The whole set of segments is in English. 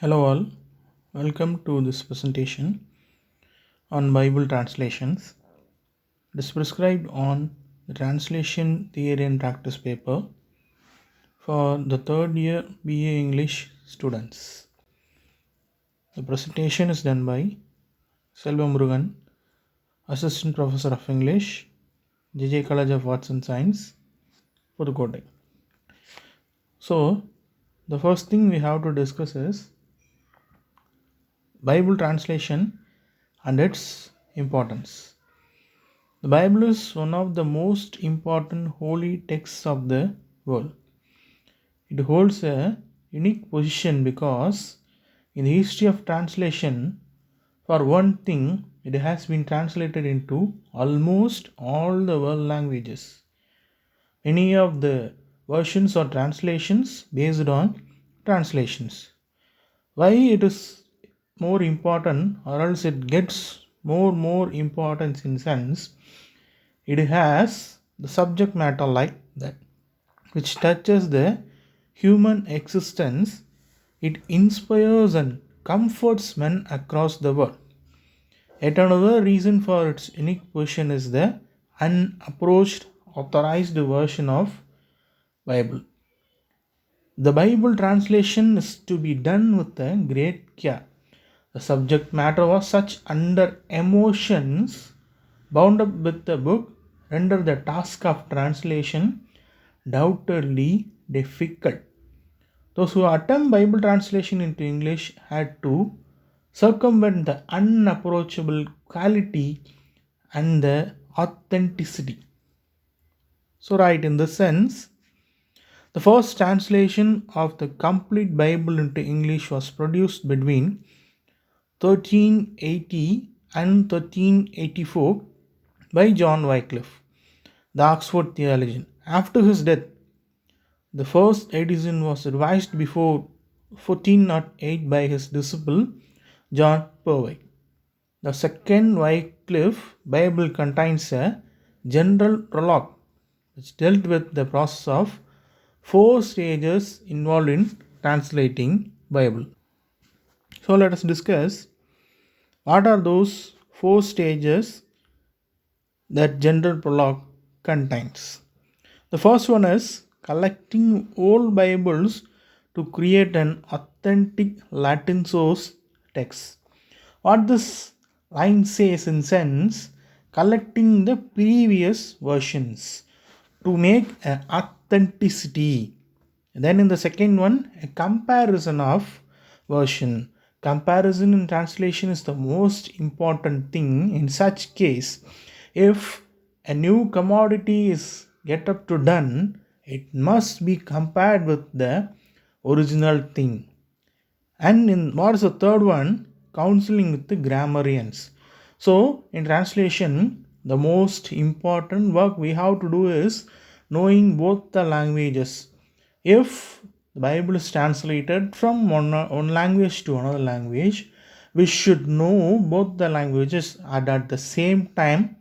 Hello, all. Welcome to this presentation on Bible translations. It is prescribed on the Translation Theory and Practice paper for the third year BA English students. The presentation is done by Selvamurugan, Assistant Professor of English, JJ College of Arts and Science, Pudukkottai. So, the first thing we have to discuss is Bible translation and its importance. The Bible is one of the most important holy texts of the world. It holds a unique position because, in the history of translation, for one thing, it has been translated into almost all the world languages. Many of the versions or translations based on translations. Why it is more important, or else it gets more importance in sense it has the subject matter like that, which touches the human existence. It inspires and comforts men across the world. Yet another reason for its unique position is the unapproached authorized version of Bible. The Bible translation is to be done with a great care. The subject matter was such under emotions bound up with the book render the task of translation doubtedly difficult. Those who attempt Bible translation into English had to circumvent the unapproachable quality and the authenticity. So, right, in the sense, the first translation of the complete Bible into English was produced between 1380 and 1384 by John Wycliffe, the Oxford theologian. After his death, the first edition was revised before 1408 by his disciple John Purvey. The second Wycliffe Bible contains a general prologue which dealt with the process of four stages involved in translating Bible. So let us discuss what are those four stages that general prologue contains. The first one is collecting old Bibles to create an authentic Latin source text. What this line says in sense, collecting the previous versions to make an authenticity. Then in the second one, a comparison of version. Comparison in translation is the most important thing. In such case, if a new commodity is get up to done, it must be compared with the original thing. And in what is the third one? Counseling with the grammarians. So in translation, the most important work we have to do is knowing both the languages. If the Bible is translated from one language to another language, we should know both the languages, and at the same time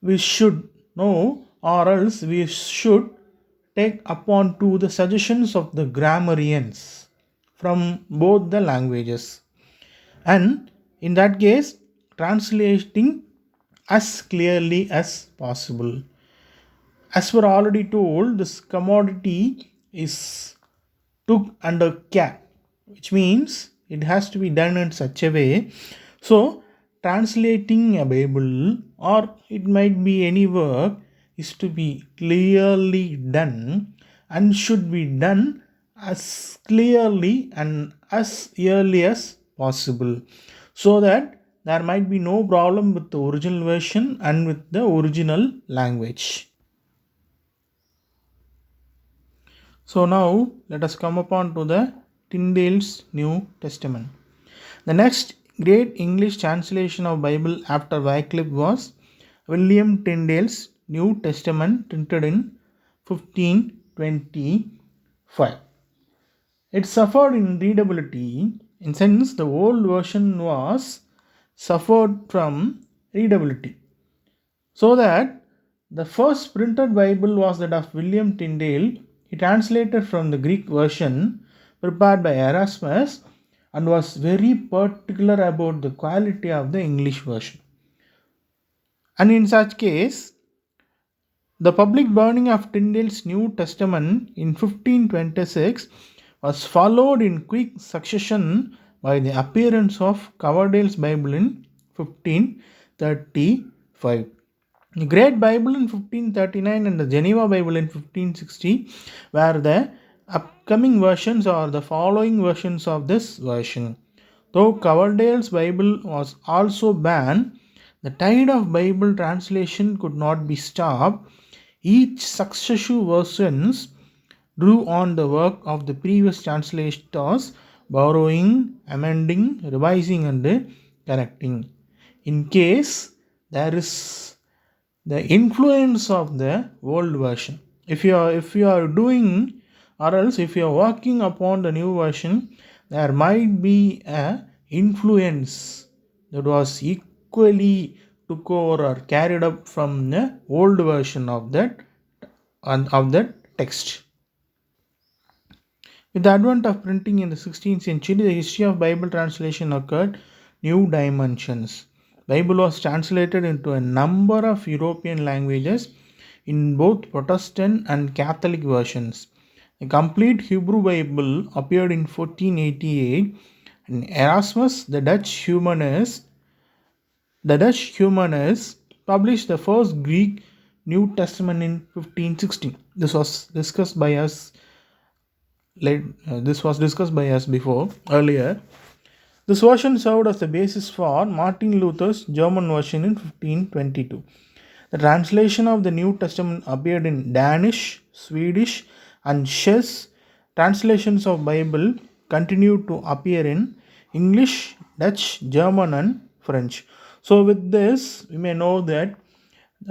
we should know, or else we should take upon to the suggestions of the grammarians from both the languages, and in that case translating as clearly as possible. As we're already told, this commodity is took under care, which means it has to be done in such a way. So translating a Bible, or it might be any work, is to be clearly done and should be done as clearly and as early as possible, so that there might be no problem with the original version and with the original language. So now let us come upon to the Tyndale's New Testament. The next great English translation of Bible after Wycliffe was William Tyndale's New Testament, printed in 1525. It suffered in readability, in sense the old version was suffered from readability, so that the first printed Bible was that of William Tyndale. He translated from the Greek version prepared by Erasmus and was very particular about the quality of the English version. And in such case, the public burning of Tyndale's New Testament in 1526 was followed in quick succession by the appearance of Coverdale's Bible in 1535. The Great Bible in 1539 and the Geneva Bible in 1560 were the upcoming versions or the following versions of this version. Though Coverdale's Bible was also banned, the tide of Bible translation could not be stopped. Each successive versions drew on the work of the previous translators, borrowing, amending, revising, and correcting. In case there is the influence of the old version, if you are doing, or else if you are working upon the new version, there might be a influence that was equally took over or carried up from the old version of that text. With the advent of printing in the 16th century, the history of Bible translation occurred new dimensions. Bible was translated into a number of European languages in both Protestant and Catholic versions. The complete Hebrew Bible appeared in 1488, and Erasmus, the Dutch humanist, published the first Greek New Testament in 1516. This was discussed by us before earlier. This version served as the basis for Martin Luther's German version in 1522. The translation of the New Testament appeared in Danish, Swedish, and Czech. Translations of Bible continued to appear in English, Dutch, German, and French. So with this, we may know that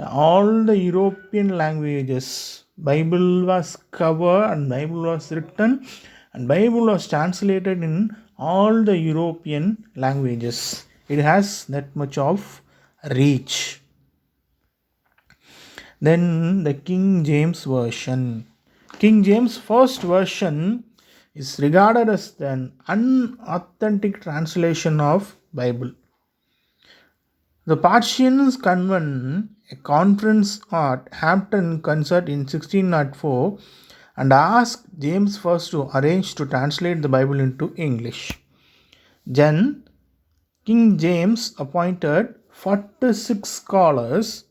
all the European languages, Bible was covered and Bible was written and Bible was translated in all the European languages. It has that much of reach. Then the King James Version. King James first version is regarded as an unauthentic translation of Bible. The Parthians convened a conference at Hampton Concert in 1604 and asked James I to arrange to translate the Bible into English. Then King James appointed 46 scholars.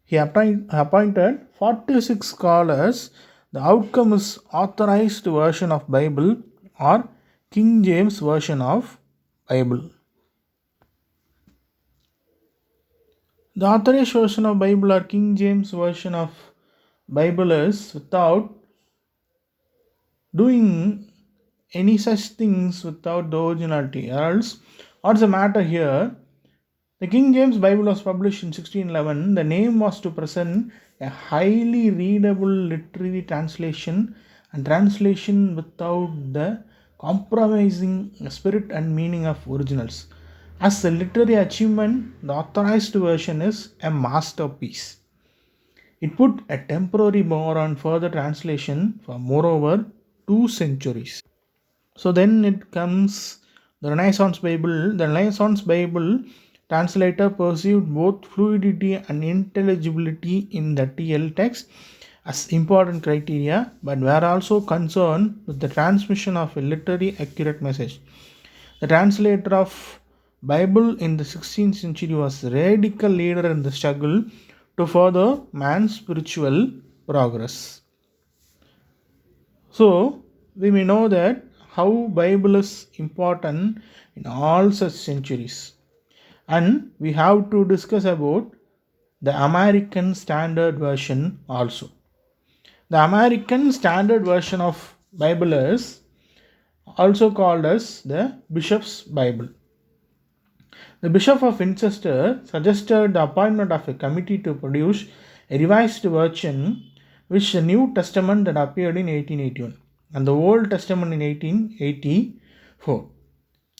He appointed 46 scholars. The outcome is authorized version of Bible or King James version of Bible. The authorized version of Bible or King James version of Bible is without doing any such things without the originality. Or else, what's the matter here? The King James Bible was published in 1611. The name was to present a highly readable literary translation and translation without the compromising spirit and meaning of originals. As a literary achievement, the authorized version is a masterpiece. It put a temporary bar on further translation for moreover 2 centuries. So then it comes the Renaissance Bible. The Renaissance Bible translator perceived both fluidity and intelligibility in the TL text as important criteria, but were also concerned with the transmission of a literary accurate message. The translator of Bible in the 16th century was a radical leader in the struggle to further man's spiritual progress. So we may know that how Bible is important in all such centuries. And we have to discuss about the American Standard Version also. The American Standard Version of Bible is also called as the Bishop's Bible. The Bishop of Winchester suggested the appointment of a committee to produce a revised version, which the New Testament that appeared in 1881 and the Old Testament in 1884.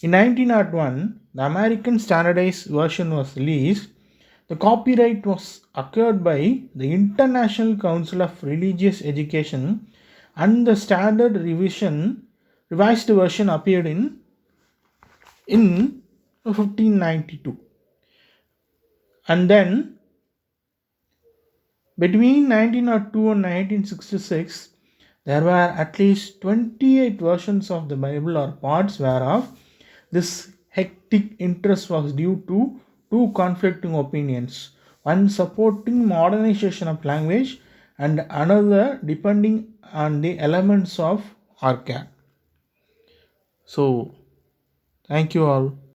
In 1901, the American Standardized Version was released. The copyright was acquired by the International Council of Religious Education, and the standard revised version appeared in in 1592. And then between 1902 and 1966, there were at least 28 versions of the Bible or parts whereof this hectic interest was due to two conflicting opinions, one supporting modernization of language and another depending on the elements of arcade. So, thank you all.